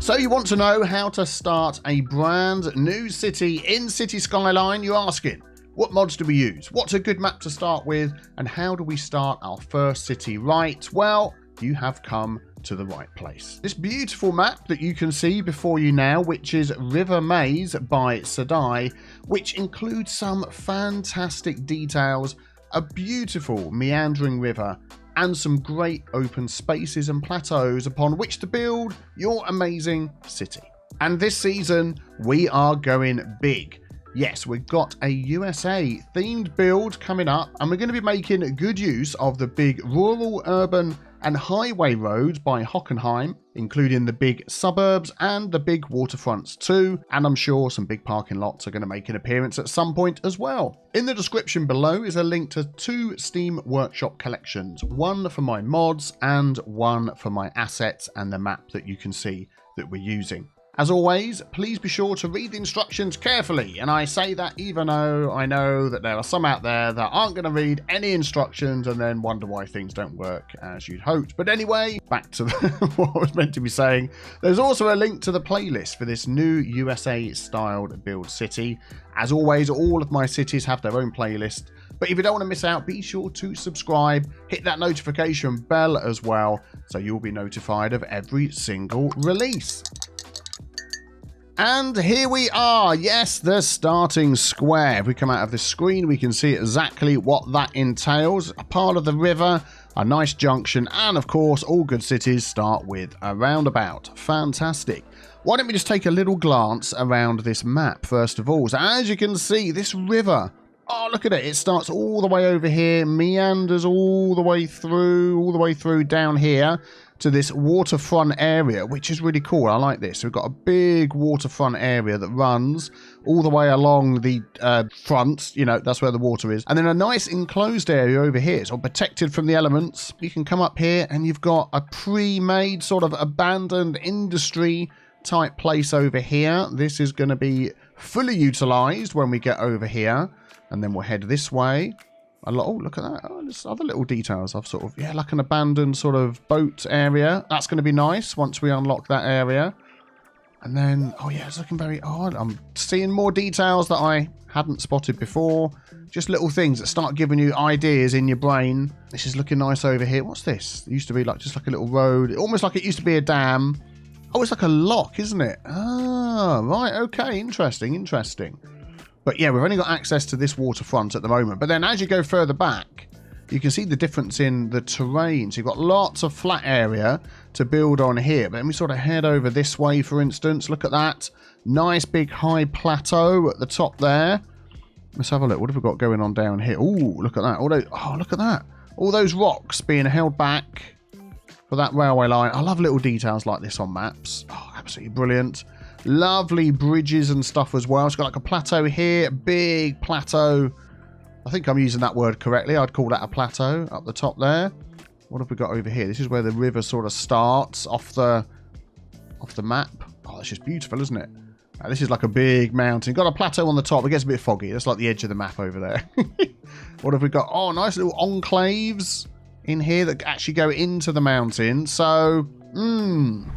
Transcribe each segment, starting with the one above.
So you want to know how to start a brand new city in Cities Skylines, you're asking? What mods do we use? What's a good map to start with? And how do we start our first city right? Well, you have come to the right place. This beautiful map that you can see before you now, which is River Maze by Sedai, which includes some fantastic details, a beautiful meandering river, and some great open spaces and plateaus upon which to build your amazing city. And this season, we are going big. Yes, we've got a USA themed build coming up, and we're going to be making good use of the big rural, urban, and highway roads by Hockenheim, including the big suburbs and the big waterfronts too, and I'm sure some big parking lots are going to make an appearance at some point as well. In the description below is a link to 2 Steam Workshop collections, one for my mods and one for my assets and the map that you can see that we're using. As always, please be sure to read the instructions carefully, and I say that even though I know that there are some out there that aren't going to read any instructions and then wonder why things don't work as you'd hoped. But anyway, back to what I was meant to be saying. There's also a link to the playlist for this new USA-styled build city. As always, all of my cities have their own playlist, but if you don't want to miss out, be sure to subscribe, hit that notification bell as well, so you'll be notified of every single release. And here we are, yes, the starting square. If we come out of this screen, we can see exactly what that entails. A part of the river, a nice junction, and of course, all good cities start with a roundabout. Fantastic. Why don't we just take a little glance around this map first of all. So as you can see, this river, oh, look at it. It starts all the way over here, meanders all the way through down here to this waterfront area, which is really cool. I like this. We've got a big waterfront area that runs all the way along the front, you know, that's where the water is. And then a nice enclosed area over here, so protected from the elements. You can come up here and you've got a pre-made sort of abandoned industry type place over here. This is going to be fully utilized when we get over here. And then we'll head this way. Oh, look at that. Oh, there's other little details. I've sort of, yeah, like an abandoned sort of boat area. That's going to be nice once we unlock that area. And then, oh yeah, it's looking very odd. I'm seeing more details that I hadn't spotted before. Just little things that start giving you ideas in your brain. This is looking nice over here. What's this? It used to be like just like a little road. Almost like it used to be a dam. Oh, it's like a lock, isn't it? Ah, right. Okay. Interesting. Interesting. But yeah, we've only got access to this waterfront at the moment. But then as you go further back, you can see the difference in the terrain. So you've got lots of flat area to build on here. But then we sort of head over this way, for instance. Look at that. Nice big high plateau at the top there. Let's have a look. What have we got going on down here? Ooh, look at that. Oh, look at that. All those rocks being held back for that railway line. I love little details like this on maps. Oh, absolutely brilliant. Lovely bridges and stuff as well. It's got like a plateau here, big plateau. I think I'm using that word correctly. I'd call that a plateau up the top there. What have we got over here? This is where the river sort of starts off the map. Oh, that's just beautiful, isn't it? This is like a big mountain. Got a plateau on the top. It gets a bit foggy. That's like the edge of the map over there. What have we got? Oh, nice little enclaves in here that actually go into the mountain. So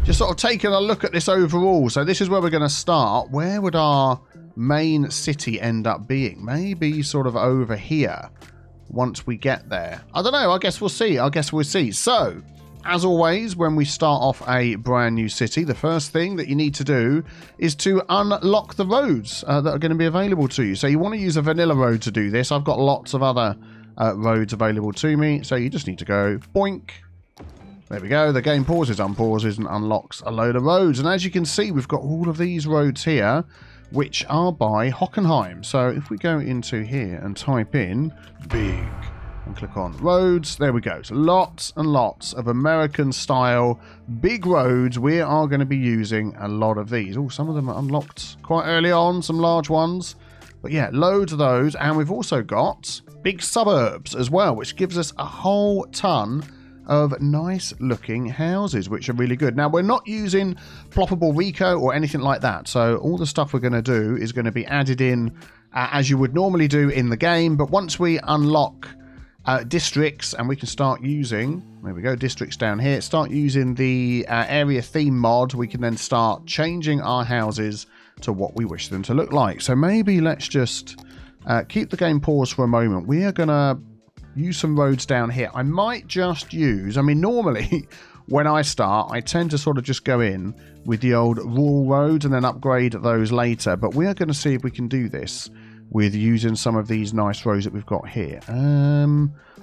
just sort of taking a look at this overall. So this is where we're going to start. Where would our main city end up being? Maybe sort of over here once we get there. I don't know. I guess we'll see. So, as always, when we start off a brand new city, the first thing that you need to do is to unlock the roads that are going to be available to you. So you want to use a vanilla road to do this. I've got lots of other roads available to me. So you just need to go boink. There we go. The game pauses, unpauses, and unlocks a load of roads. And as you can see, we've got all of these roads here, which are by Hockenheim. So if we go into here and type in big and click on roads, there we go. So lots and lots of American-style big roads. We are going to be using a lot of these. Oh, some of them are unlocked quite early on, some large ones. But yeah, loads of those. And we've also got big suburbs as well, which gives us a whole ton of nice looking houses, which are really good. Now, we're not using ploppable Rico or anything like that. So all the stuff we're going to do is going to be added in as you would normally do in the game. But once we unlock districts, and we can start using, there we go, districts down here, start using the area theme mod. We can then start changing our houses to what we wish them to look like. So maybe let's just keep the game paused for a moment. We are going to use some roads down here. I might just use, I mean, normally when I start, I tend to sort of just go in with the old rural roads and then upgrade those later. But we are going to see if we can do this with using some of these nice roads that we've got here.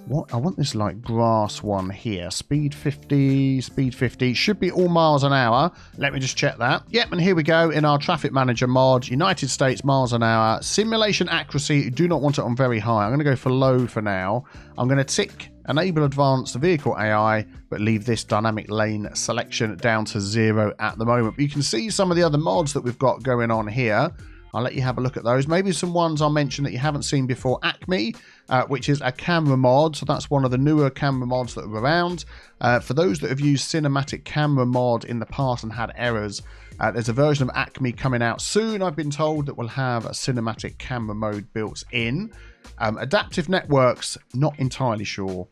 What I want this like grass one here. Speed 50, speed 50. Should be all miles an hour. Let me just check that. Yep, and here we go in our traffic manager mod. United States miles an hour. Simulation accuracy. You do not want it on very high. I'm going to go for low for now. I'm going to tick enable advanced vehicle AI, but leave this dynamic lane selection down to 0 at the moment. But you can see some of the other mods that we've got going on here. I'll let you have a look at those. Maybe some ones I'll mention that you haven't seen before. Acme, which is a camera mod. So that's one of the newer camera mods that are around. For those that have used cinematic camera mod in the past and had errors, there's a version of Acme coming out soon, I've been told, that will have a cinematic camera mode built in. Adaptive networks, not entirely sure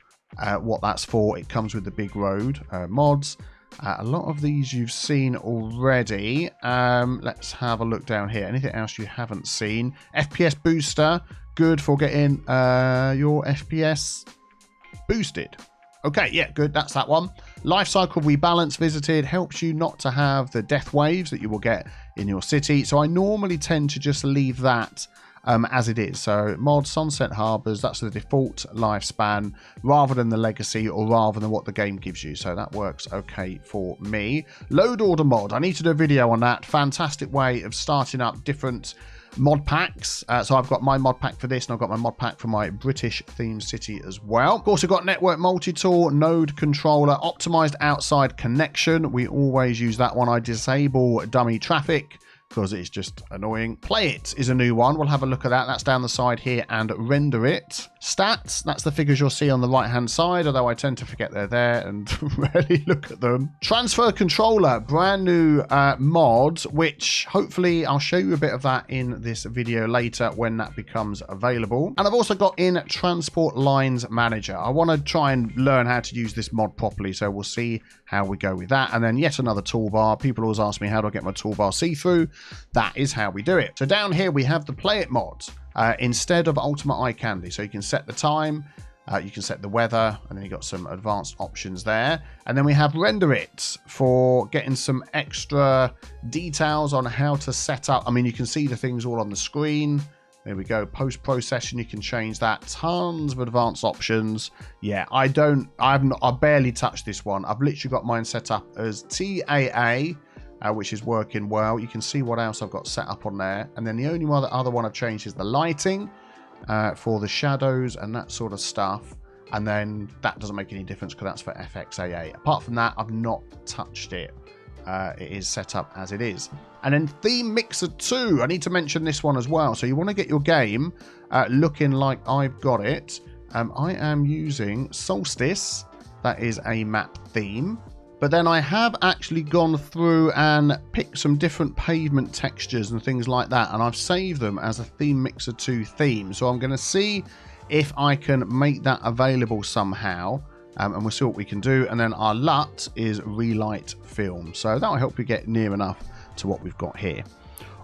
what that's for. It comes with the big road mods. A lot of these you've seen already. Let's have a look down here. Anything else you haven't seen? FPS booster, good for getting your FPS boosted. Okay, yeah, good. That's that one. Life cycle rebalance visited helps you not to have the death waves that you will get in your city. So I normally tend to just leave that as it is. So mod Sunset Harbors, that's the default lifespan rather than the legacy or rather than what the game gives you. So that works okay for me. Load order mod, I need to do a video on that. Fantastic way of starting up different mod packs. So I've got my mod pack for this and I've got my mod pack for my British themed city as well. Of course, we've got network multi-tool, node controller, optimized outside connection. We always use that one. I disable dummy traffic because it's just annoying. Play it is a new one. We'll have a look at that. That's down the side here, and render it. Stats, that's the figures you'll see on the right hand side, although I tend to forget they're there and rarely look at them. Transfer controller, brand new mod, which hopefully I'll show you a bit of that in this video later when that becomes available. And I've also got in transport lines manager. I want to try and learn how to use this mod properly, so we'll see how we go with that. And then yet another toolbar. People always ask me, how do I get my toolbar see-through? That is how we do it. So down here we have the play it mod instead of ultimate eye candy. So you can set the time, you can set the weather, and then you've got some advanced options there. And then we have render it for getting some extra details on how to set up. I mean, you can see the things all on the screen. There we go. Post-processing, you can change that. Tons of advanced options. Yeah, I barely touched this one. I've literally got mine set up as TAA, which is working well. You can see what else I've got set up on there. And then the only other one I've changed is the lighting for the shadows and that sort of stuff. And then that doesn't make any difference because that's for FXAA. Apart from that, I've not touched it. It is set up as it is. And then Theme Mixer 2, I need to mention this one as well. So you want to get your game looking like I've got it. I am using Solstice. That is a map theme. But then I have actually gone through and picked some different pavement textures and things like that. And I've saved them as a Theme Mixer 2 theme. So I'm going to see if I can make that available somehow. And we'll see what we can do. And then our LUT is Relight Film. So that will help you get near enough to what we've got here.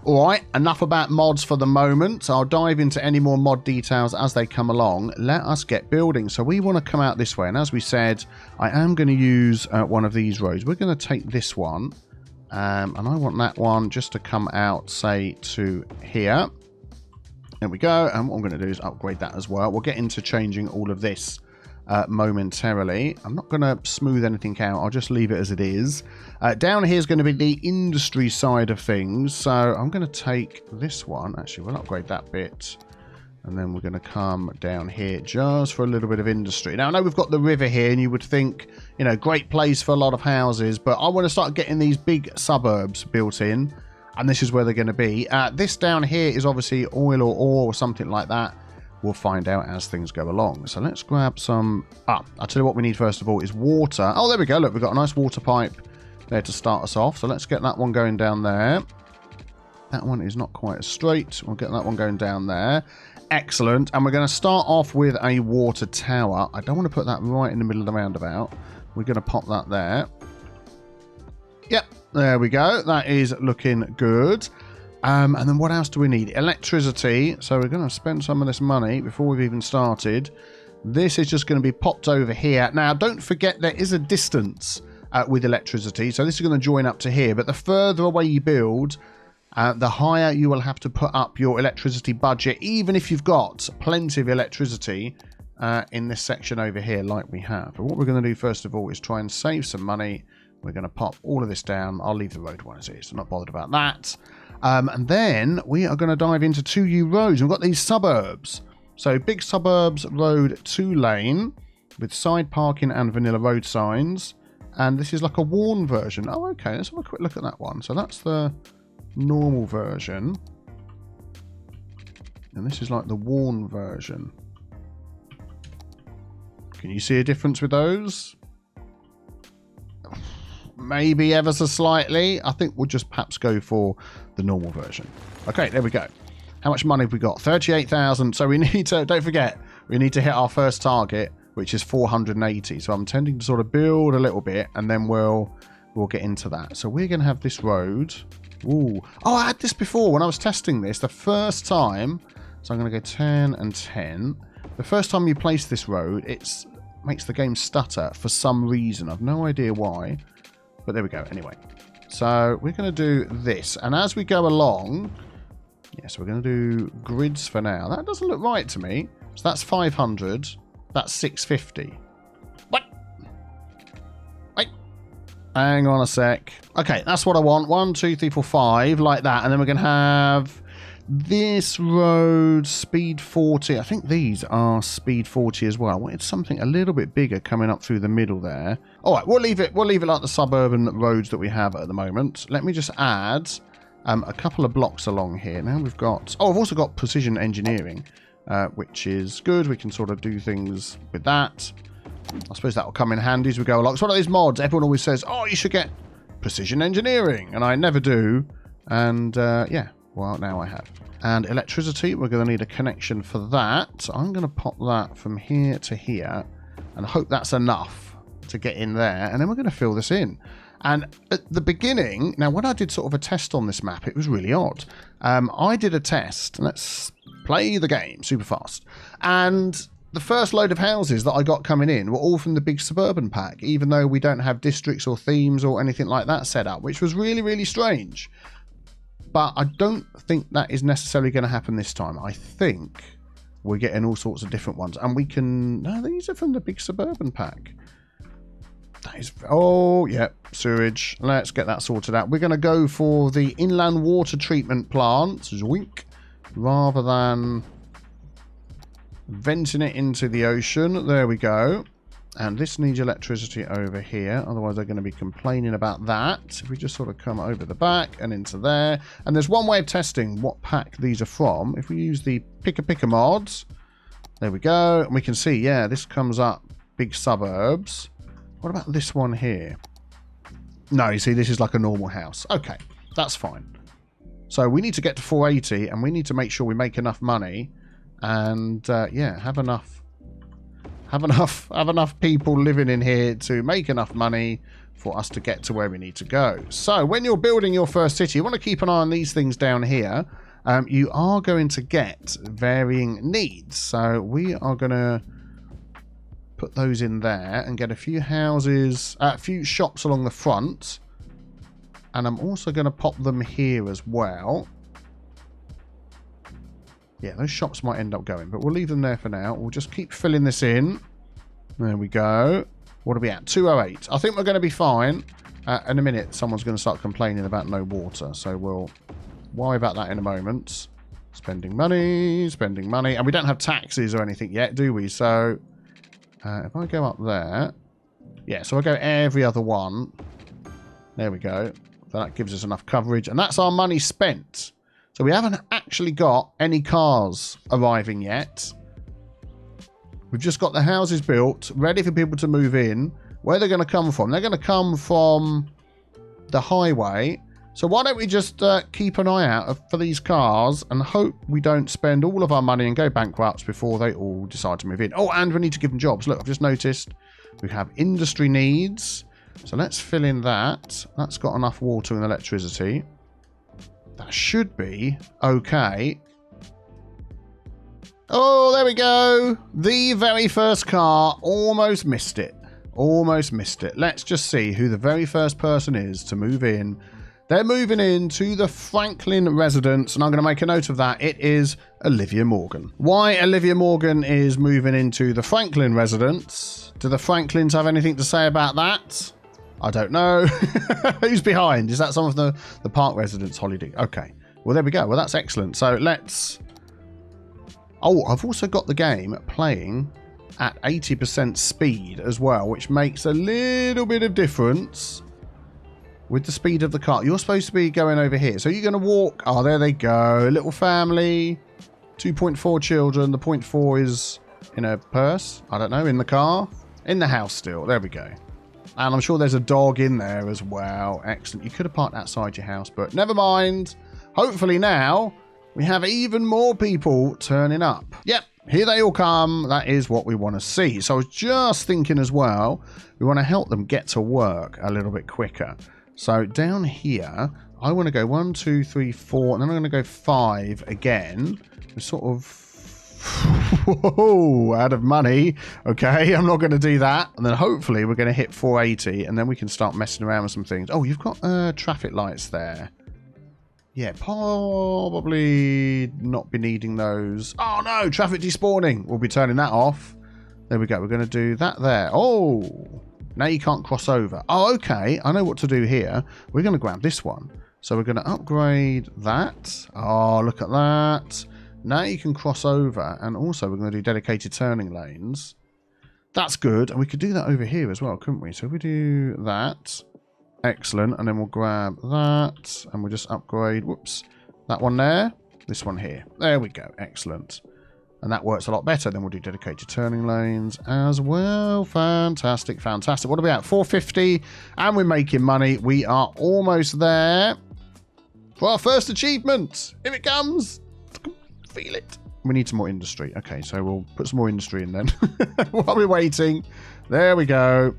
All right, enough about mods for the moment. I'll dive into any more mod details as they come along. Let us get building. So we want to come out this way. And as we said, I am going to use one of these roads. We're going to take this one. And I want that one just to come out, say, to here. There we go. And what I'm going to do is upgrade that as well. We'll get into changing all of this momentarily. I'm not going to smooth anything out. I'll just leave it as it is. Down here is going to be the industry side of things. So I'm going to take this one. Actually, we'll upgrade that bit. And then we're going to come down here just for a little bit of industry. Now, I know we've got the river here and you would think, you know, great place for a lot of houses. But I want to start getting these big suburbs built in. And this is where they're going to be. This down here is obviously oil or ore or something like that. We'll find out as things go along. So let's grab some... I'll tell you what we need first of all is water. Oh, there we go. Look, we've got a nice water pipe there to start us off. So let's get that one going down there. That one is not quite as straight. We'll get that one going down there. Excellent. And we're going to start off with a water tower. I don't want to put that right in the middle of the roundabout. We're going to pop that there. Yep, there we go. That is looking good. And then what else do we need? Electricity. So we're going to spend some of this money before we've even started. This is just going to be popped over here. Now, don't forget there is a distance with electricity. So this is going to join up to here. But the further away you build, the higher you will have to put up your electricity budget, even if you've got plenty of electricity in this section over here like we have. But what we're going to do first of all is try and save some money. We're going to pop all of this down. I'll leave the road one as it is. I'm not bothered about that. And then we are going to dive into 2U roads. We've got these suburbs. So big suburbs road 2-lane with side parking and vanilla road signs. And this is like a worn version. Oh, okay. Let's have a quick look at that one. So that's the normal version. And this is like the worn version. Can you see a difference with those? Maybe ever so slightly. I think we'll just perhaps go for the normal version. Okay, there we go. How much money have we got? 38,000. So we need to, don't forget, we need to hit our first target, which is 480. So I'm tending to sort of build a little bit and then we'll get into that. So we're going to have this road. Ooh. Oh, I had this before when I was testing this. The first time, so I'm going to go 10 and 10. The first time you place this road, it makes the game stutter for some reason. I've no idea why. But there we go. Anyway, so we're going to do this. And as we go along, yes, we're going to do grids for now. That doesn't look right to me. So that's 500. That's 650. What? Wait. Hang on a sec. Okay, that's what I want. 1, 2, 3, 4, 5, like that. And then we're going to have this road speed 40. I think these are speed 40 as well. I wanted something a little bit bigger coming up through the middle there. All right, we'll leave it like the suburban roads that we have at the moment. Let me just add a couple of blocks along here. Now we've got... Oh, I've also got precision engineering, which is good. We can sort of do things with that. I suppose that will come in handy as we go along. It's one of these mods. Everyone always says, oh, you should get precision engineering. And I never do. And, yeah. Well, now I have. And electricity, we're going to need a connection for that. So I'm going to pop that from here to here and hope that's enough to get in there. And then we're going to fill this in. And at the beginning, now when I did sort of a test on this map, it was really odd. I did a test. Let's play the game super fast. And the first load of houses that I got coming in were all from the big suburban pack, even though we don't have districts or themes or anything like that set up, which was really, really strange. But I don't think that is necessarily going to happen this time. I think we're getting all sorts of different ones. And we can... No, these are from the big suburban pack. That is... Oh, yeah. Sewage. Let's get that sorted out. We're going to go for the inland water treatment plant. Zwink. Rather than venting it into the ocean. There we go. And this needs electricity over here. Otherwise, they're going to be complaining about that. If we just sort of come over the back and into there. And there's one way of testing what pack these are from. If we use the picker mods. There we go. And we can see, yeah, this comes up big suburbs. What about this one here? No, you see, this is like a normal house. Okay, that's fine. So we need to get to 480 and we need to make sure we make enough money. And, yeah, have enough people living in here to make enough money for us to get to where we need to go. So when you're building your first city, you want to keep an eye on these things down here. You are going to get varying needs. So we are going to put those in there and get a few houses, a few shops along the front. And I'm also going to pop them here as well. Yeah, those shops might end up going, but we'll leave them there for now. We'll just keep filling this in. There we go. What are we at? 208. I think we're going to be fine. In a minute, someone's going to start complaining about no water, so we'll worry about that in a moment. Spending money. And we don't have taxes or anything yet, do we? So, if I go up there... Yeah, so I go every other one. There we go. That gives us enough coverage. And that's our money spent. So we haven't actually got any cars arriving yet. We've just got the houses built, ready for people to move in. Where they're going to come from? They're going to come from the highway. So why don't we just keep an eye out for these cars and hope we don't spend all of our money and go bankrupt before they all decide to move in. Oh, and we need to give them jobs. Look, I've just noticed we have industry needs. So let's fill in that. That's got enough water and electricity. That should be okay. Oh, there we go. The very first car. Almost missed it. Almost missed it. Let's just see who the very first person is to move in. They're moving into the Franklin residence, and I'm going to make a note of that. It is Olivia Morgan. Why Olivia Morgan is moving into the Franklin residence? Do the Franklins have anything to say about that? I don't know. Who's behind? Is that some of the park residents holiday? Okay. Well, there we go. Well, that's excellent. So let's... Oh, I've also got the game playing at 80% speed as well, which makes a little bit of difference with the speed of the car. You're supposed to be going over here. So you're going to walk. Oh, there they go. Little family. 2.4 children. The 0.4 is in a purse. I don't know. In the car. In the house still. There we go. And I'm sure there's a dog in there as well. Excellent. You could have parked outside your house, but never mind. Hopefully now we have even more people turning up. Yep. Here they all come. That is what we want to see. So I was just thinking as well, we want to help them get to work a little bit quicker. So down here, I want to go 1, 2, 3, 4, and then I'm going to go 5 again. We're sort of whoa, out of money. Okay, I'm not going to do that. And then hopefully we're going to hit 480, and then we can start messing around with some things. Oh, you've got traffic lights there. Yeah, probably not be needing those. Oh no, traffic despawning. We'll be turning that off. There we go. We're going to do that there. Oh, now you can't cross over. Oh, okay. I know what to do here. We're going to grab this one. So we're going to upgrade that. Oh, look at that. Now you can cross over. And also we're going to do dedicated turning lanes. That's good. And we could do that over here as well, couldn't we? So if we do that. Excellent. And then we'll grab that. And we'll just upgrade. Whoops. That one there. This one here. There we go. Excellent. And that works a lot better. Then we'll do dedicated turning lanes as well. Fantastic, fantastic. What are we at? 450. And we're making money. We are almost there for our first achievement. Here it comes. Feel it. We need some more industry. Okay, so we'll put some more industry in then. While we're waiting. There we go.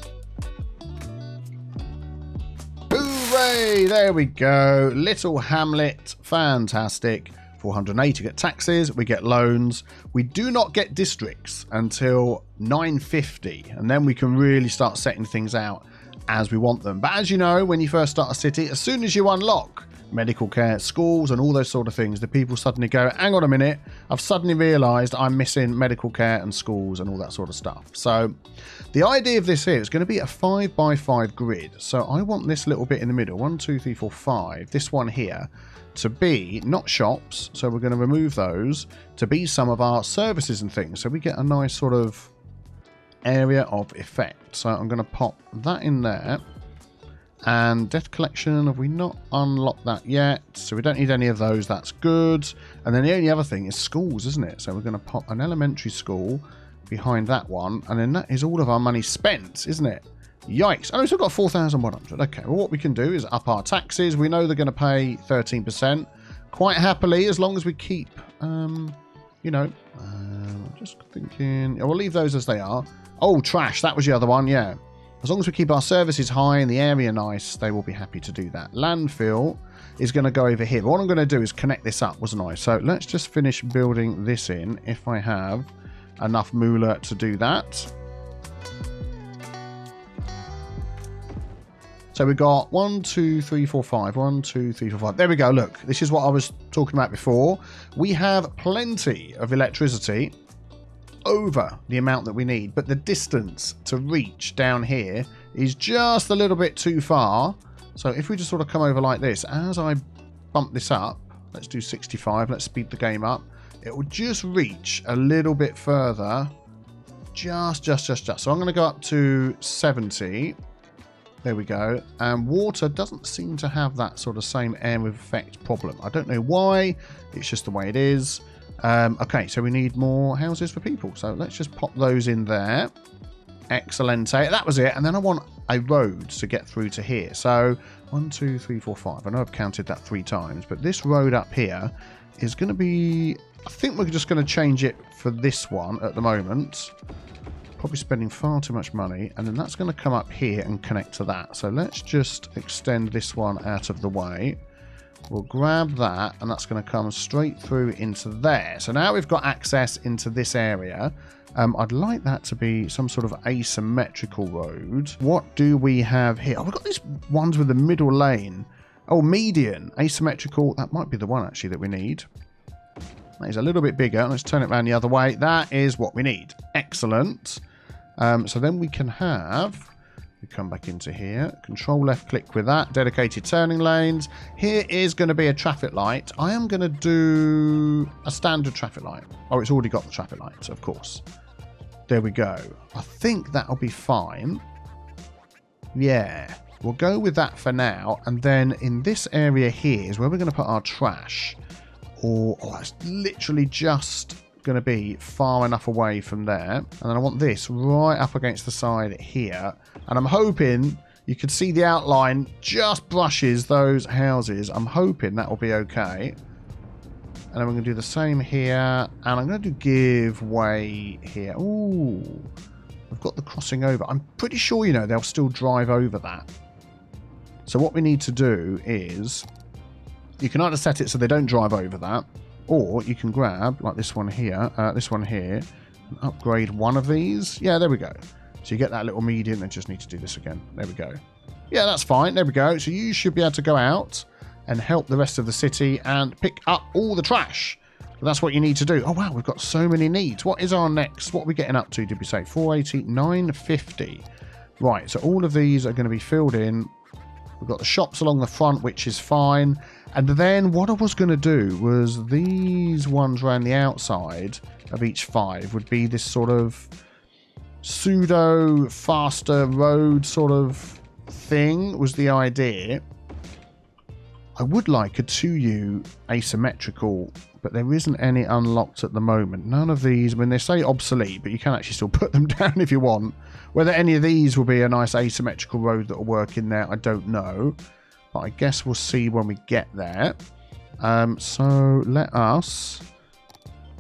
Hooray! There we go. Little hamlet. Fantastic. 480 get taxes, we get loans. We do not get districts until 950, and then we can really start setting things out as we want them. But as you know, when you first start a city, as soon as you unlock medical care, schools, and all those sort of things, the people suddenly go, hang on a minute, I've suddenly realised I'm missing medical care and schools and all that sort of stuff. So the idea of this here is going to be a 5x5 grid. So I want this little bit in the middle, 1, 2, 3, 4, 5, this one here, to be not shops, so we're going to remove those, to be some of our services and things, so we get a nice sort of area of effect. So I'm going to pop that in there. And debt collection, have we not unlocked that yet? So we don't need any of those, that's good. And then the only other thing is schools, isn't it? So we're going to pop an elementary school behind that one, and then that is all of our money spent, isn't it? Yikes. Oh, so we've got 4,100. Okay, well, what we can do is up our taxes. We know they're going to pay 13% quite happily, as long as we keep, you know, just thinking. We'll leave those as they are. Oh, trash. That was the other one, yeah. As long as we keep our services high and the area nice, they will be happy to do that. Landfill is going to go over here. But what I'm going to do is connect this up, wasn't I? So let's just finish building this in, if I have enough moolah to do that. So we've got 1, 2, 3, 4, 5. 1, 2, 3, 4, 5. There we go. Look, this is what I was talking about before. We have plenty of electricity over the amount that we need, but the distance to reach down here is just a little bit too far. So if we just sort of come over like this, as I bump this up, let's do 65. Let's speed the game up. It will just reach a little bit further. Just. So I'm going to go up to 70. There we go. And water doesn't seem to have that sort of same area of effect problem. I don't know why. It's just the way it is. Okay, so we need more houses for people. So let's just pop those in there. Excellent. That was it. And then I want a road to get through to here. So 1, 2, 3, 4, 5. I know I've counted that 3 times, but this road up here is going to be... I think we're just going to change it for this one at the moment. Probably spending far too much money, and then that's going to come up here and connect to that. So let's just extend this one out of the way. We'll grab that, and that's going to come straight through into there. So now we've got access into this area. I'd like that to be some sort of asymmetrical road. What do we have here? Oh, we've got these ones with the middle lane. Oh, median. Asymmetrical. That might be the one, actually, that we need. That is a little bit bigger. Let's turn it around the other way. That is what we need. Excellent. So then we can have... We come back into here. Control left click with that. Dedicated turning lanes. Here is going to be a traffic light. I am going to do a standard traffic light. Oh, it's already got the traffic lights, of course. There we go. I think that'll be fine. Yeah. We'll go with that for now. And then in this area here is where we're going to put our trash. Or, oh, that's literally just going to be far enough away from there. And then I want this right up against the side here. And I'm hoping you could see the outline just brushes those houses. I'm hoping that will be okay. And then we're going to do the same here. And I'm going to do give way here. Ooh, we've got the crossing over. I'm pretty sure, you know, they'll still drive over that. So what we need to do is you can either set it so they don't drive over that, or you can grab, like this one here, and upgrade one of these. Yeah, there we go. So you get that little median. I just need to do this again. There we go. Yeah, that's fine. There we go. So you should be able to go out and help the rest of the city and pick up all the trash. But that's what you need to do. Oh, wow. We've got so many needs. What is our next? What are we getting up to, did we say? 480, 950. Right. So all of these are going to be filled in. We've got the shops along the front, which is fine. And then what I was going to do was these ones around the outside of each 5 would be this sort of pseudo faster road sort of thing was the idea. I would like a 2U asymmetrical, but there isn't any unlocked at the moment. None of these, I mean, they say obsolete, but you can actually still put them down if you want. Whether any of these will be a nice asymmetrical road that will work in there, I don't know. But I guess we'll see when we get there. So let us...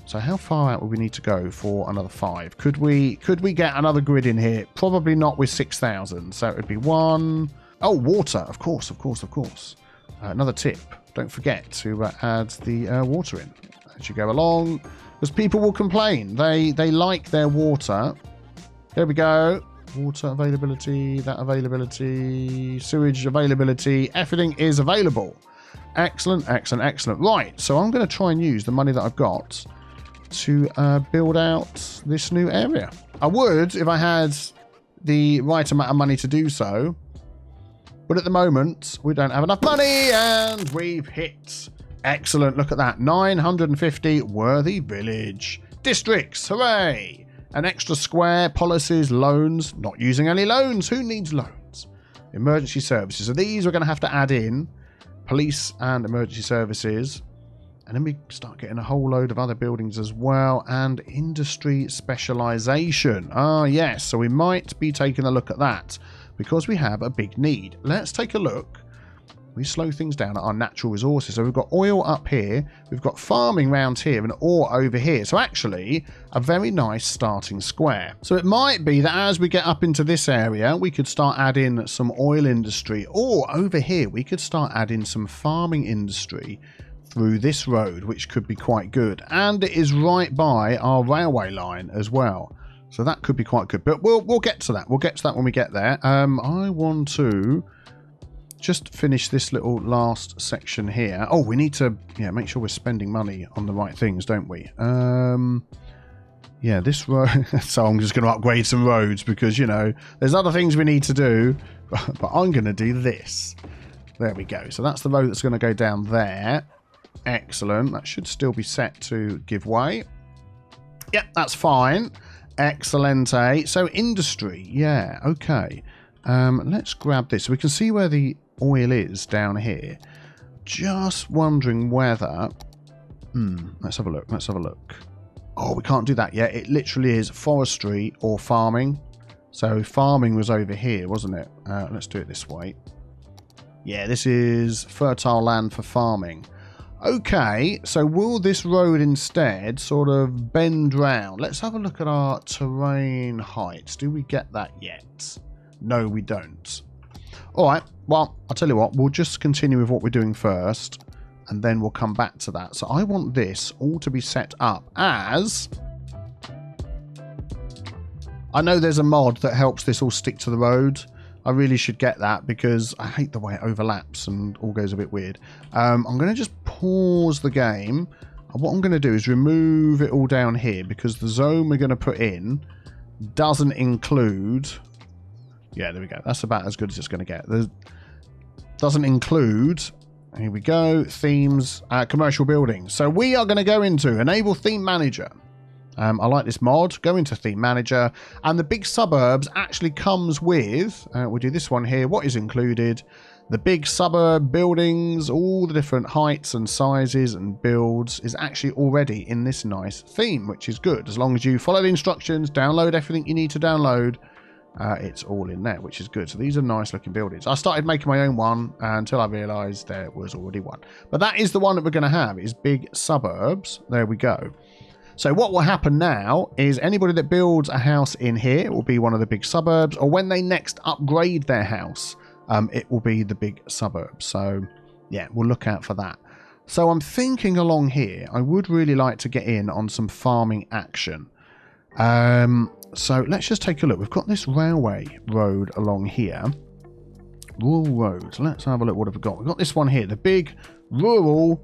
So how far out would we need to go for another 5? Could we get another grid in here? Probably not with 6,000. So it would be 1... Oh, water. Of course, of course, of course. Another tip. Don't forget to add the water in as you go along. Because people will complain. They like their water. There we go. Water availability, that availability, sewage availability. Everything is available. Excellent, excellent, excellent. Right, so I'm going to try and use the money that I've got to build out this new area. I would if I had the right amount of money to do so. But at the moment, we don't have enough money, and we've hit. Excellent, look at that. 950 Worthy Village. Districts, hooray! An extra square, policies, loans. Not using any loans. Who needs loans? Emergency services. So these we're going to have to add in. Police and emergency services. And then we start getting a whole load of other buildings as well. And industry specialization. Ah, yes. So we might be taking a look at that because we have a big need. Let's take a look. We slow things down at our natural resources. So we've got oil up here. We've got farming round here and ore over here. So actually, a very nice starting square. So it might be that as we get up into this area, we could start adding some oil industry. Or over here, we could start adding some farming industry through this road, which could be quite good. And it is right by our railway line as well. So that could be quite good. But we'll get to that. We'll get to that when we get there. I want to just finish this little last section here. Oh, we need to make sure we're spending money on the right things, don't we? Yeah, this road. So I'm just going to upgrade some roads because, you know, there's other things we need to do. But I'm going to do this. There we go. So that's the road that's going to go down there. Excellent. That should still be set to give way. Yep, that's fine. Excellente. So industry. Yeah, okay. Let's grab this. So we can see where the oil is down here. Just wondering whether... let's have a look. Let's have a look. Oh, we can't do that yet. It literally is forestry or farming. So farming was over here, wasn't it? Let's do it this way. Yeah, this is fertile land for farming. Okay, so will this road instead sort of bend round? Let's have a look at our terrain heights. Do we get that yet? No, we don't. All right, well, I'll tell you what. We'll just continue with what we're doing first, and then we'll come back to that. So I want this all to be set up as... I know there's a mod that helps this all stick to the road. I really should get that because I hate the way it overlaps and all goes a bit weird. I'm going to just pause the game. And what I'm going to do is remove it all down here because the zone we're going to put in doesn't include... Yeah, there we go. That's about as good as it's going to get. Doesn't include... Here we go. Themes, commercial buildings. So we are going to go into Enable Theme Manager. I like this mod. Go into Theme Manager, and the big suburbs actually comes with, we'll do this one here, what is included, the big suburb buildings, all the different heights and sizes and builds is actually already in this nice theme, which is good. As long as you follow the instructions, download everything you need to download, it's all in there, which is good. So these are nice looking buildings. I started making my own one until I realized there was already one. But that is the one that we're going to have, is big suburbs. There we go. So what will happen now is anybody that builds a house in here will be one of the big suburbs, or when they next upgrade their house, it will be the big suburbs. So yeah, we'll look out for that. So I'm thinking along here, I would really like to get in on some farming action. So let's just take a look. We've got this railway road along here. Rural road. Let's have a look. What have we got? We've got this one here, the big rural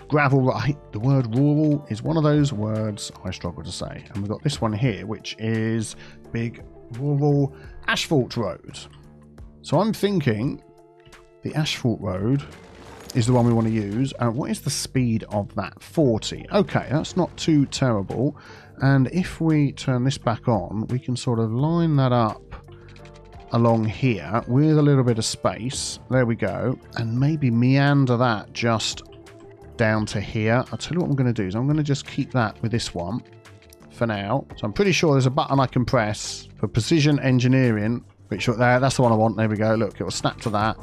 gravel. The word rural is one of those words I struggle to say. And we've got this one here, which is big rural asphalt road. So I'm thinking the asphalt road is the one we want to use. What is the speed of that? 40. Okay, that's not too terrible. And if we turn this back on, we can sort of line that up along here with a little bit of space. There we go. And maybe meander that just down to here. I'll tell you what I'm going to do is I'm going to just keep that with this one for now. So I'm pretty sure there's a button I can press for precision engineering. Which there, that's the one I want. There we go. Look, it will snap to that.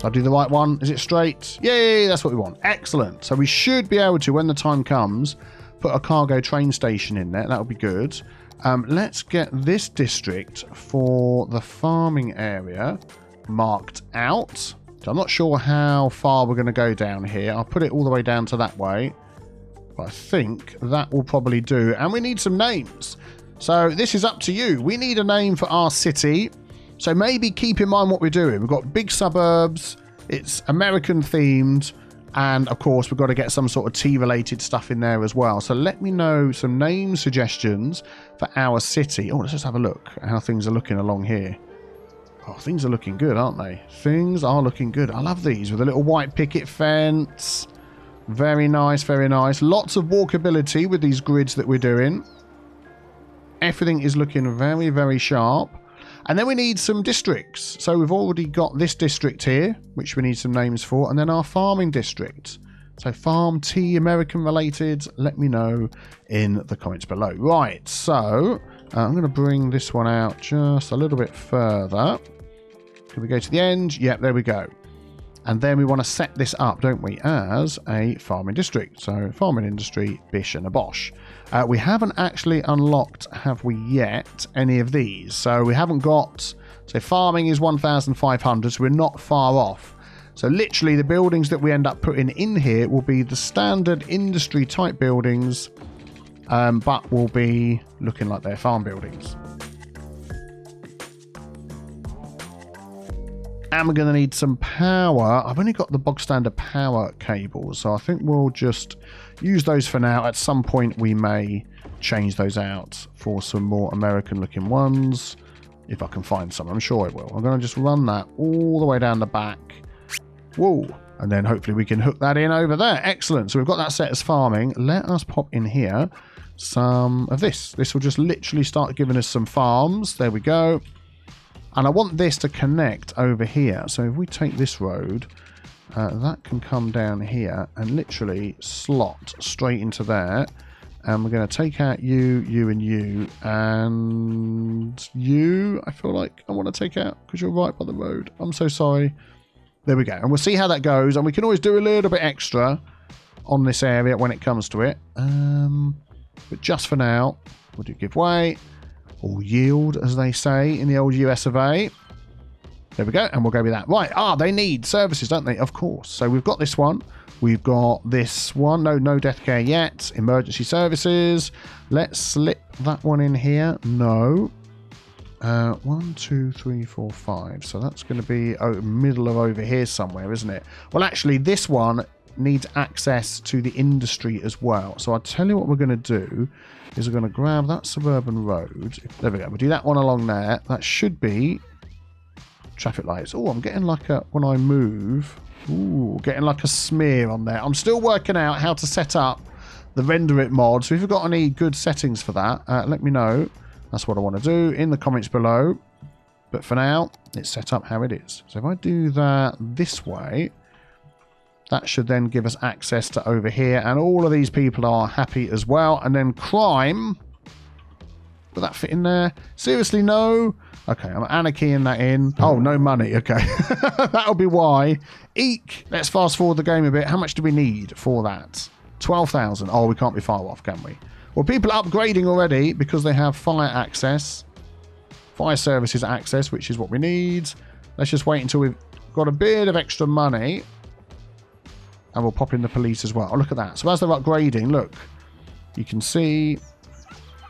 I'll do the right one. Is it straight? Yay, that's what we want. Excellent. So we should be able to, when the time comes, put a cargo train station in there. That would be good. Let's get this district for the farming area marked out. So I'm not sure how far we're going to go down here. I'll put it all the way down to that way. But I think that will probably do. And we need some names. So this is up to you. We need a name for our city. So maybe keep in mind what we're doing. We've got big suburbs. It's American themed. And of course, we've got to get some sort of tea related stuff in there as well. So let me know some name suggestions for our city. Oh, let's just have a look at how things are looking along here. Oh, things are looking good, aren't they? Things are looking good. I love these with a little white picket fence. Very nice, very nice. Lots of walkability with these grids that we're doing. Everything is looking very, very sharp. And then we need some districts. So we've already got this district here, which we need some names for. And then our farming district. So farm, tea, American related. Let me know in the comments below. Right, so I'm going to bring this one out just a little bit further. Can we go to the end? Yep, there we go. And then we want to set this up, don't we, as a farming district. So farming industry, bish and a bosh. We haven't actually unlocked, have we yet, any of these. So we haven't got, so farming is 1,500, so we're not far off. So literally the buildings that we end up putting in here will be the standard industry type buildings, but will be looking like they're farm buildings. And we're going to need some power. I've only got the bog standard power cables, so I think we'll just use those for now. At some point we may change those out for some more American looking ones, if I can find some. I'm sure I will. I'm going to just run that all the way down the back. Whoa. And then hopefully we can hook that in over there. Excellent. So we've got that set as farming. Let us pop in here some of this. This will just literally start giving us some farms. There we go. And I want this to connect over here. So if we take this road, that can come down here and literally slot straight into there. And we're going to take out you, you, and you. And you, I feel like I want to take out because you're right by the road. I'm so sorry. There we go. And we'll see how that goes. And we can always do a little bit extra on this area when it comes to it. But just for now, we'll do give way. Or yield, as they say in the old US of A. There we go. And we'll go with that. Right. They need services, don't they? Of course. So we've got this one. We've got this one. No death care yet. Emergency services. Let's slip that one in here. No. 1, 2, 3, 4, 5. So that's going to be middle of over here somewhere, isn't it? Well, actually, this one needs access to the industry as well. So I'll tell you what we're going to do is we're going to grab that suburban road. There we go. We'll do that one along there. That should be traffic lights. Oh, I'm getting like a, when I move, ooh, getting like a smear on there. I'm still working out how to set up the render it mod. So if you've got any good settings for that, let me know. That's what I want to do in the comments below. But for now, it's set up how it is. So if I do that this way, that should then give us access to over here. And all of these people are happy as well. And then crime. Will that fit in there? Seriously, no. Okay, I'm anarchying that in. Oh, no money. Okay. That'll be why. Eek. Let's fast forward the game a bit. How much do we need for that? 12,000. Oh, we can't be far off, can we? Well, people are upgrading already because they have fire access. Fire services access, which is what we need. Let's just wait until we've got a bit of extra money. And we'll pop in the police as well. Oh, look at that. So as they're upgrading, look. You can see,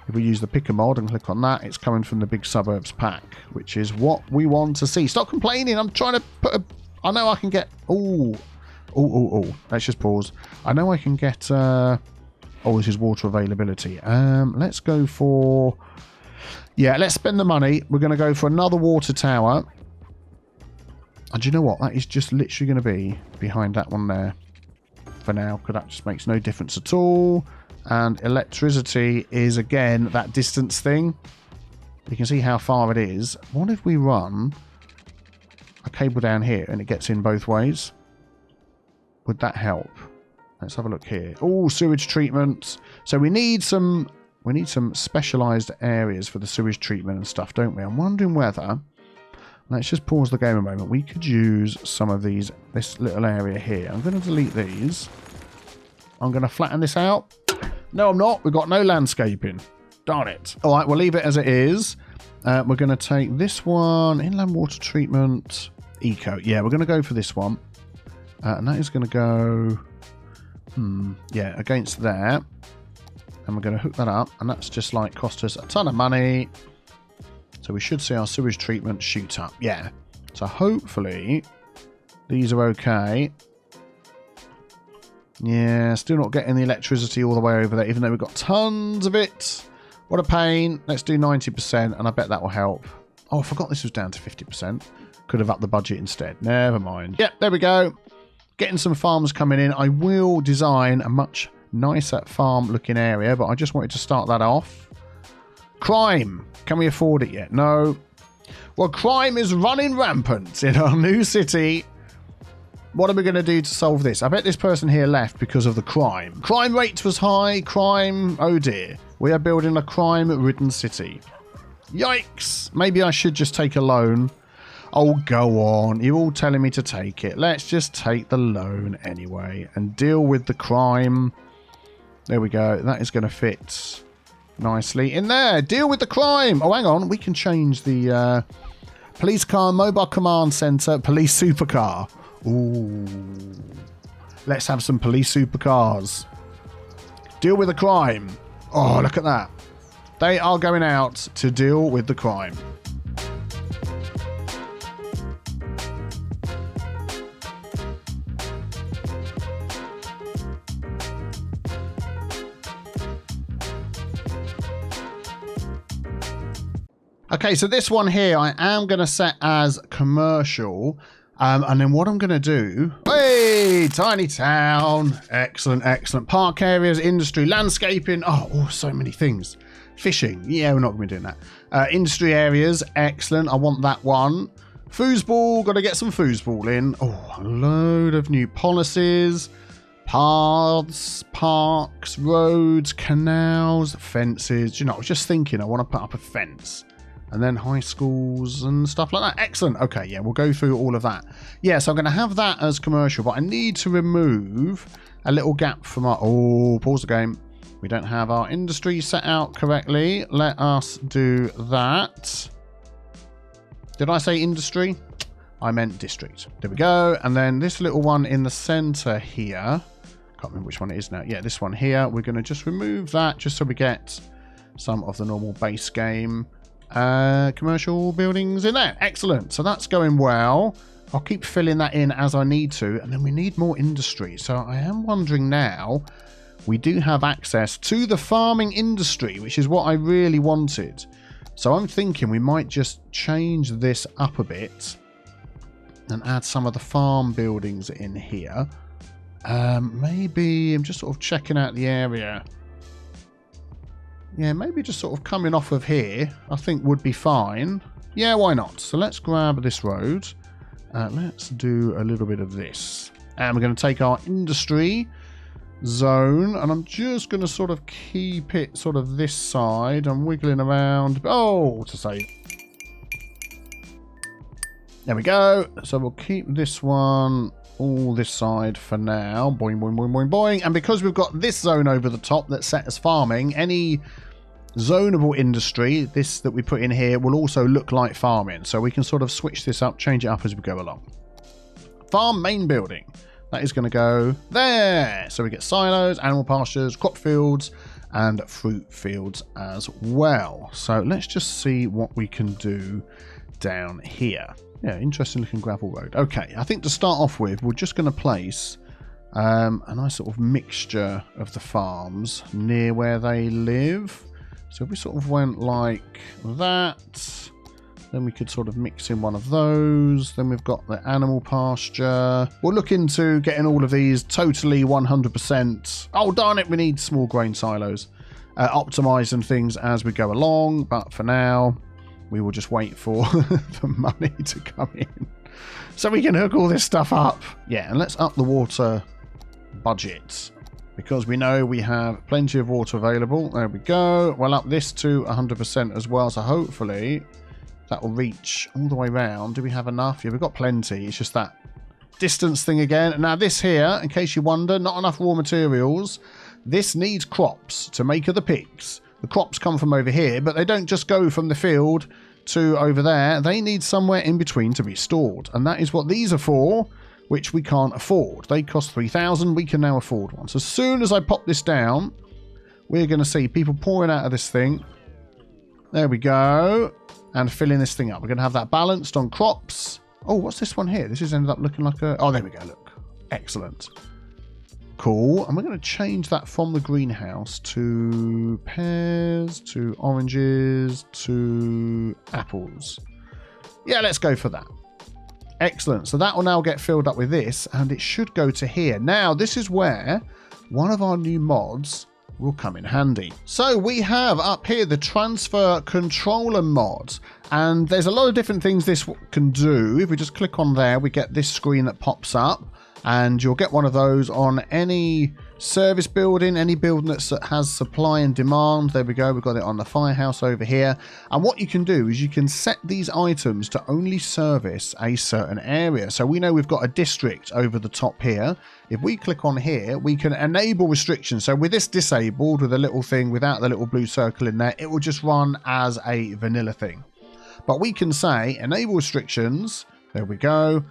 if we use the picker mod and click on that, it's coming from the big suburbs pack, which is what we want to see. Stop complaining. I'm trying to put a... I know I can get... Oh. Let's just pause. I know I can get... Oh, this is water availability. Let's go for... Yeah, let's spend the money. We're going to go for another water tower. And do you know what? That is just literally going to be behind that one there for now, because that just makes no difference at all. And electricity is, again, that distance thing. You can see how far it is. What if we run a cable down here and it gets in both ways? Would that help? Let's have a look here. Oh, sewage treatment. So we need some specialized areas for the sewage treatment and stuff, don't we? I'm wondering whether, let's just pause the game a moment. We could use some of these, this little area here. I'm going to delete these. I'm going to flatten this out. No, I'm not. We've got no landscaping. Darn it. All right, we'll leave it as it is. We're going to take this one, inland water treatment, eco. Yeah, we're going to go for this one. And that is going to go... yeah, against there. And we're going to hook that up. And that's just like cost us a ton of money. So we should see our sewage treatment shoot up. Yeah. So hopefully these are okay. Yeah, still not getting the electricity all the way over there, even though we've got tons of it. What a pain. Let's do 90%, and I bet that will help. Oh, I forgot this was down to 50%. Could have upped the budget instead. Never mind. Yep, there we go. Getting some farms coming in. I will design a much nicer farm-looking area, but I just wanted to start that off. Crime. Can we afford it yet? No. Well, crime is running rampant in our new city. What are we going to do to solve this? I bet this person here left because of the crime. Crime rate was high. Crime. Oh dear. We are building a crime-ridden city. Yikes. Maybe I should just take a loan. Oh, go on. You're all telling me to take it. Let's just take the loan anyway and deal with the crime. There we go. That is going to fit nicely in there. Deal with the crime. Oh, hang on. We can change the police car, mobile command center, police supercar. Ooh. Let's have some police supercars. Deal with the crime. Oh, look at that. They are going out to deal with the crime. Okay, so this one here I am going to set as commercial. And then what I'm going to do... Hey, tiny town. Excellent, excellent. Park areas, industry, landscaping. Oh, so many things. Fishing. Yeah, we're not going to be doing that. Industry areas. Excellent. I want that one. Foosball. Got to get some foosball in. Oh, a load of new policies. Paths, parks, roads, canals, fences. Do you know, I was just thinking I want to put up a fence. And then high schools and stuff like that. Excellent. Okay, yeah, we'll go through all of that. Yeah, so I'm going to have that as commercial, but I need to remove a little gap from our... Oh, pause the game. We don't have our industry set out correctly. Let us do that. Did I say industry? I meant district. There we go. And then this little one in the center here. Can't remember which one it is now. Yeah, this one here. We're going to just remove that just so we get some of the normal base game commercial buildings in there. Excellent. So that's going well. I'll keep filling that in as I need to. And then we need more industry. So I am wondering now, we do have access to the farming industry, which is what I really wanted. So I'm thinking we might just change this up a bit and add some of the farm buildings in here. Maybe I'm just sort of checking out the area. Yeah, maybe just sort of coming off of here, I think would be fine. Yeah, why not? So let's grab this road. Let's do a little bit of this. And we're going to take our industry zone, and I'm just going to sort of keep it sort of this side. I'm wiggling around. Oh, to say. There we go. So we'll keep this one all this side for now. Boing, boing, boing, boing, boing. And because we've got this zone over the top that's set as farming, any zonable industry, this that we put in here, will also look like farming. So we can sort of switch this up, change it up as we go along. Farm main building. That is going to go there. So we get silos, animal pastures, crop fields, and fruit fields as well. So let's just see what we can do down here. Yeah, interesting looking gravel road. Okay, I think to start off with, we're just going to place a nice sort of mixture of the farms near where they live. So if we sort of went like that, then we could sort of mix in one of those. Then we've got the animal pasture. We'll look into getting all of these totally 100%. Oh, darn it, we need small grain silos. Optimizing things as we go along. But for now, we will just wait for the money to come in so we can hook all this stuff up. Yeah, and let's up the water budget because we know we have plenty of water available. There we go. We'll up this to 100% as well. So hopefully that will reach all the way around. Do we have enough? Yeah, we've got plenty. It's just that distance thing again. Now this here, in case you wonder, not enough raw materials. This needs crops to make of the pigs. The crops come from over here, but they don't just go from the field to over there. They need somewhere in between to be stored. And that is what these are for, which we can't afford. They cost 3,000. We can now afford one. So as soon as I pop this down, we're going to see people pouring out of this thing. There we go. And filling this thing up. We're going to have that balanced on crops. Oh, what's this one here? This has ended up looking like a... Oh, there we go. Look. Excellent. Cool. And we're going to change that from the greenhouse to pears, to oranges, to apples. Yeah, let's go for that. Excellent. So that will now get filled up with this, and it should go to here. Now, this is where one of our new mods will come in handy. So we have up here the transfer controller mod, and there's a lot of different things this can do. If we just click on there, we get this screen that pops up. And you'll get one of those on any service building, any building that has supply and demand. There we go. We've got it on the firehouse over here. And what you can do is you can set these items to only service a certain area. So we know we've got a district over the top here. If we click on here, we can enable restrictions. So with this disabled, with a little thing without the little blue circle in there, it will just run as a vanilla thing. But we can say enable restrictions. There we go.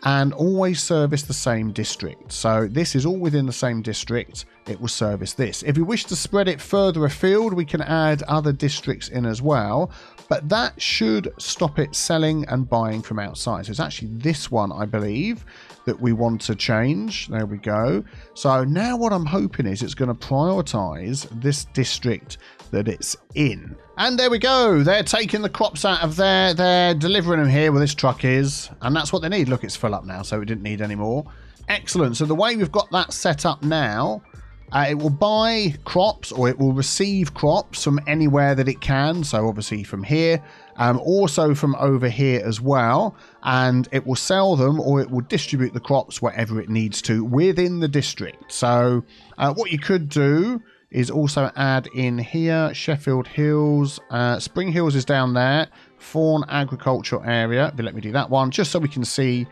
And always service the same district. So this is all within the same district. It will service this. If we wish to spread it further afield, we can add other districts in as well. But that should stop it selling and buying from outside. So it's actually this one, I believe, that we want to change. There we go. So now what I'm hoping is it's going to prioritize this district that it's in. And there we go. They're taking the crops out of there. They're delivering them here where this truck is. And that's what they need. Look, it's full up now, so we didn't need any more. Excellent. So the way we've got that set up now, it will buy crops, or it will receive crops from anywhere that it can. So obviously from here. Also from over here as well, and it will sell them or it will distribute the crops wherever it needs to within the district. So what you could do is also add in here Sheffield Hills. Spring Hills is down there. Fawn agricultural area. But let me do that one just so we can see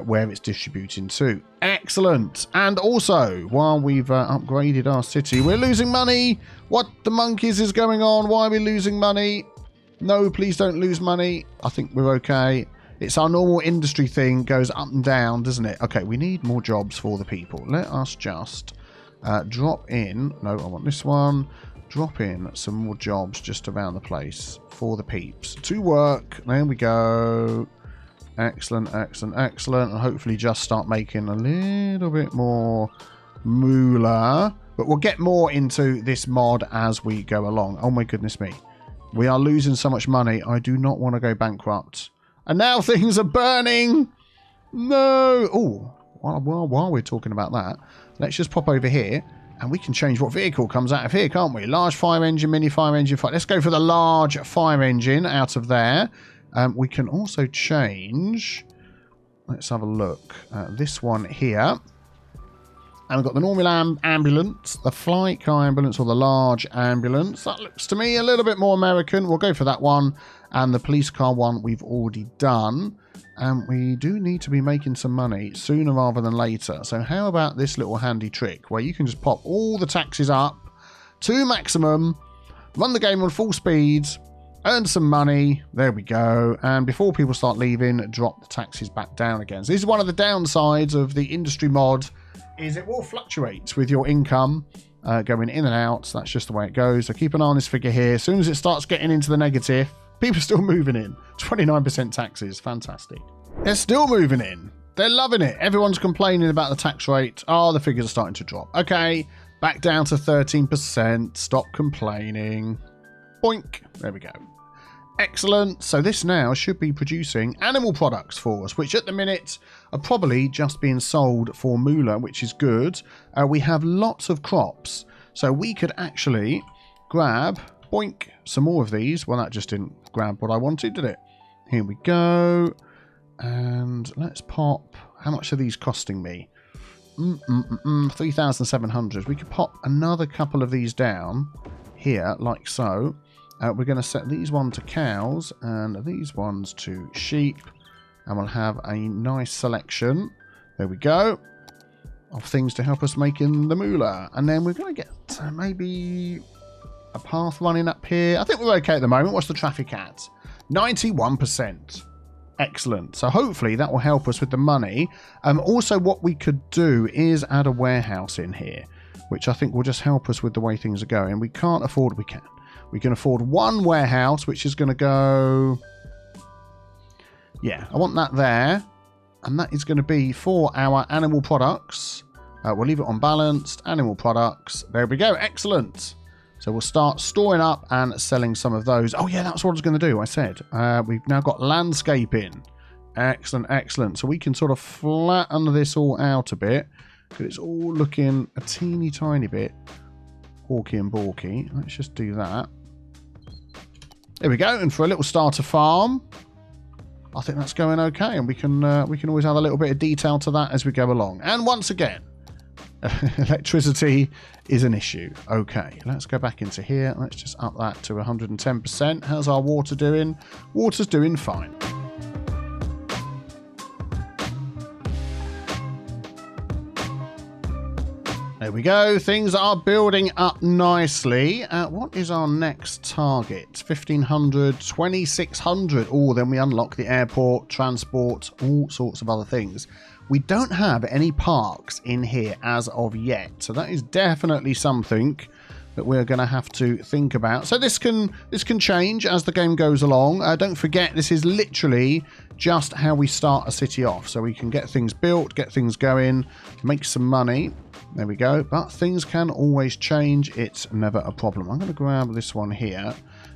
where it's distributing to. Excellent. And also, while we've upgraded our city, we're losing money. What the monkeys is going on? Why are we losing money? No, please don't lose money. I think we're okay. It's our normal industry thing. Goes up and down, doesn't it? Okay, we need more jobs for the people. Let us just drop in. No, I want this one. Drop in some more jobs just around the place for the peeps to work. There we go. Excellent, excellent, excellent. And hopefully just start making a little bit more moolah. But we'll get more into this mod as we go along. Oh my goodness me. We are losing so much money. I do not want to go bankrupt. And now things are burning. No. Oh, while we're talking about that, let's just pop over here. And we can change what vehicle comes out of here, can't we? Large fire engine, mini fire engine. Let's go for the large fire engine out of there. We can also change. Let's have a look. This one here. And we've got the normal ambulance, the flight car ambulance, or the large ambulance. That looks to me a little bit more American. We'll go for that one. And the police car one we've already done. And we do need to be making some money sooner rather than later. So how about this little handy trick where you can just pop all the taxes up to maximum, run the game on full speed, earn some money. There we go. And before people start leaving, drop the taxes back down again. So this is one of the downsides of the industry mod, is it will fluctuate with your income going in and out. So that's just the way it goes. So keep an eye on this figure here. As soon as it starts getting into the negative, people are still moving in. 29% taxes. Fantastic. They're still moving in. They're loving it. Everyone's complaining about the tax rate. Oh, the figures are starting to drop. Okay, back down to 13%. Stop complaining. Boink. There we go. Excellent. So this now should be producing animal products for us, which at the minute are probably just being sold for moolah, which is good. We have lots of crops. So we could actually grab, boink, some more of these. Well, that just didn't grab what I wanted, did it? Here we go. And let's pop. How much are these costing me? 3,700. We could pop another couple of these down here, like so. We're going to set these ones to cows and these ones to sheep. And we'll have a nice selection. There we go. Of things to help us making the moolah. And then we're going to get maybe a path running up here. I think we're okay at the moment. What's the traffic at? 91%. Excellent. So hopefully that will help us with the money. Also, what we could do is add a warehouse in here, which I think will just help us with the way things are going. We can't afford, we can. We can afford one warehouse, which is going to go... Yeah, I want that there. And that is going to be for our animal products. We'll leave it on balanced. Animal products. There we go. Excellent. So we'll start storing up and selling some of those. Oh, yeah, that's what I was going to do. I said we've now got landscaping. Excellent, excellent. So we can sort of flatten this all out a bit, because it's all looking a teeny tiny bit hawky and balky. Let's just do that. There we go. And for a little starter farm, I think that's going okay. And we can always add a little bit of detail to that as we go along. And once again, electricity is an issue. Okay, let's go back into here. Let's just up that to 110%. How's our water doing? Water's doing fine. There we go. Things are building up nicely. What is our next target? 1,500, 2,600. Oh, then we unlock the airport, transport, all sorts of other things. We don't have any parks in here as of yet. So that is definitely something that we're going to have to think about. So this can change as the game goes along. Don't forget, this is literally just how we start a city off. So we can get things built, get things going, make some money. There we go. But things can always change. It's never a problem. I'm going to grab this one here.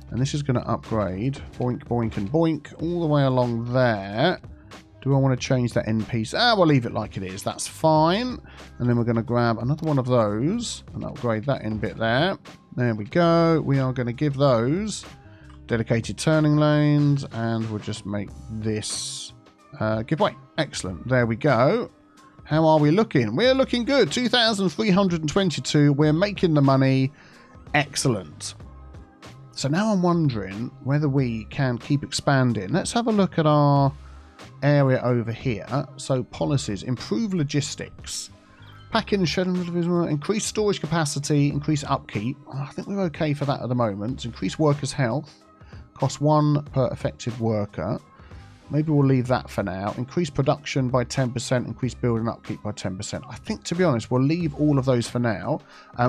And this is going to upgrade. Boink, boink, and boink. All the way along there. Do I want to change that end piece? We'll leave it like it is. That's fine. And then we're going to grab another one of those. And upgrade that in bit there. There we go. We are going to give those Dedicated turning lanes, and we'll just make this giveaway. Excellent. There we go. How are we looking? We're looking good. 2,322. We're making the money. Excellent. So now I'm wondering whether we can keep expanding. Let's have a look at our area over here. So policies, improve logistics. Packing and scheduling, increase storage capacity, increase upkeep. I think we're okay for that at the moment. Increase workers' health. Cost 1 per affected worker. Maybe we'll leave that for now. Increase production by 10%. Increase build and upkeep by 10%. I think, to be honest, we'll leave all of those for now.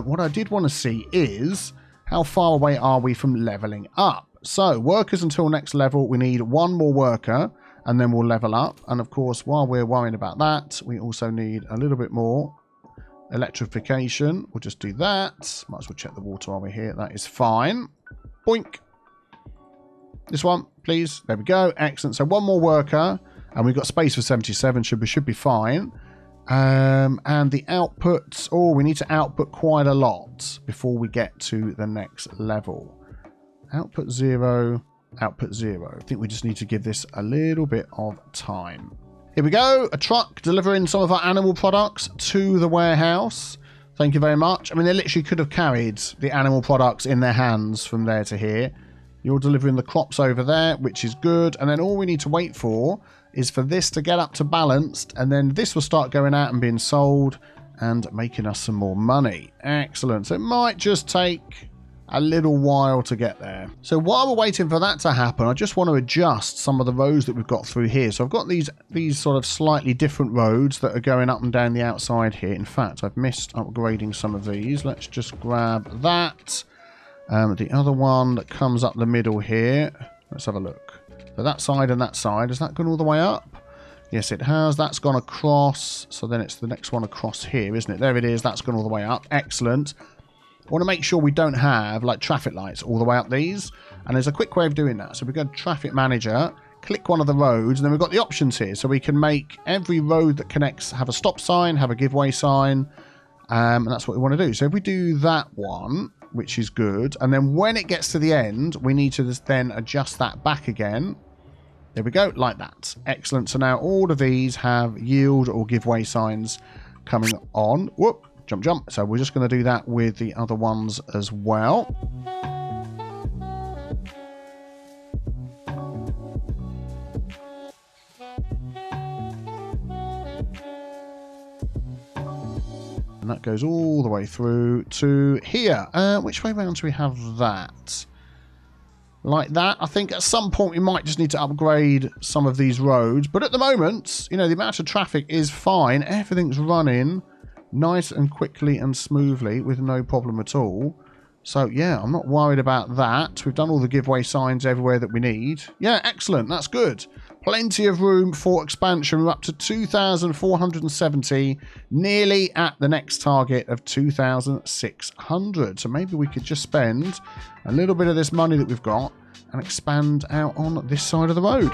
What I did want to see is how far away are we from leveling up. So, workers until next level. We need 1 more worker, and then we'll level up. And, of course, while we're worrying about that, we also need a little bit more electrification. We'll just do that. Might as well check the water while we're here. That is fine. Boink. This one, please. There we go. Excellent. So 1 more worker, and we've got space for 77. Should be fine. And the outputs. Oh, we need to output quite a lot before we get to the next level. Output 0. Output 0. I think we just need to give this a little bit of time. Here we go. A truck delivering some of our animal products to the warehouse. Thank you very much. I mean, they literally could have carried the animal products in their hands from there to here. You're delivering the crops over there, which is good. And then all we need to wait for is for this to get up to balanced. And then this will start going out and being sold and making us some more money. Excellent. So it might just take a little while to get there. So while we're waiting for that to happen, I just want to adjust some of the roads that we've got through here. So I've got these sort of slightly different roads that are going up and down the outside here. In fact, I've missed upgrading some of these. Let's just grab that. The other one that comes up the middle here. Let's have a look. So that side and that side. Has that gone all the way up? Yes, it has. That's gone across. So then it's the next one across here, isn't it? There it is. That's gone all the way up. Excellent. I want to make sure we don't have like traffic lights all the way up these. And there's a quick way of doing that. So we go to Traffic Manager, click one of the roads, and then we've got the options here. So we can make every road that connects have a stop sign, have a giveaway sign. And that's what we want to do. So if we do that one, which is good. And then when it gets to the end, we need to just then adjust that back again. There we go, like that. Excellent. So now all of these have yield or giveaway signs coming on. Whoop, jump, jump. So we're just going to do that with the other ones as well. And that goes all the way through to here. Which way round do we have that? Like that. I think at some point we might just need to upgrade some of these roads. But at the moment, you know, the amount of traffic is fine. Everything's running nice and quickly and smoothly with no problem at all. So, yeah, I'm not worried about that. We've done all the giveaway signs everywhere that we need. Yeah, excellent. That's good. Plenty of room for expansion. We're up to 2,470, nearly at the next target of 2,600. So maybe we could just spend a little bit of this money that we've got and expand out on this side of the road.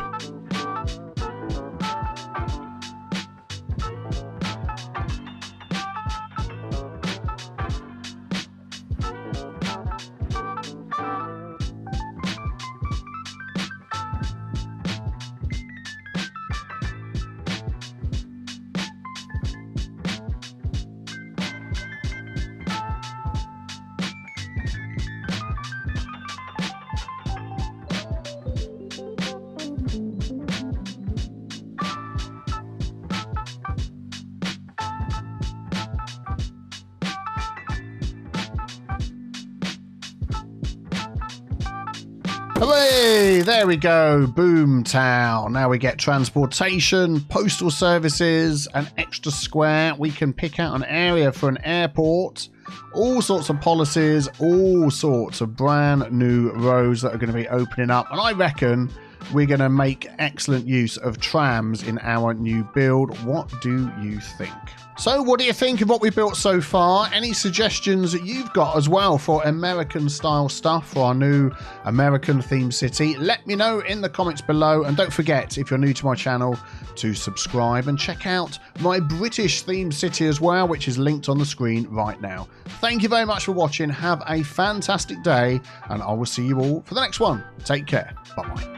Hooray! There we go. Boom town. Now we get transportation, postal services, an extra square. We can pick out an area for an airport. All sorts of policies, all sorts of brand new roads that are going to be opening up. And I reckon we're going to make excellent use of trams in our new build. What do you think? So what do you think of what we built so far? Any suggestions that you've got as well for American style stuff for our new American themed city? Let me know in the comments below, and don't forget, if you're new to my channel, to subscribe and check out my British themed city as well, which is linked on the screen right now. Thank you very much for watching. Have a fantastic day, and I will see you all for the next one. Take care. Bye bye.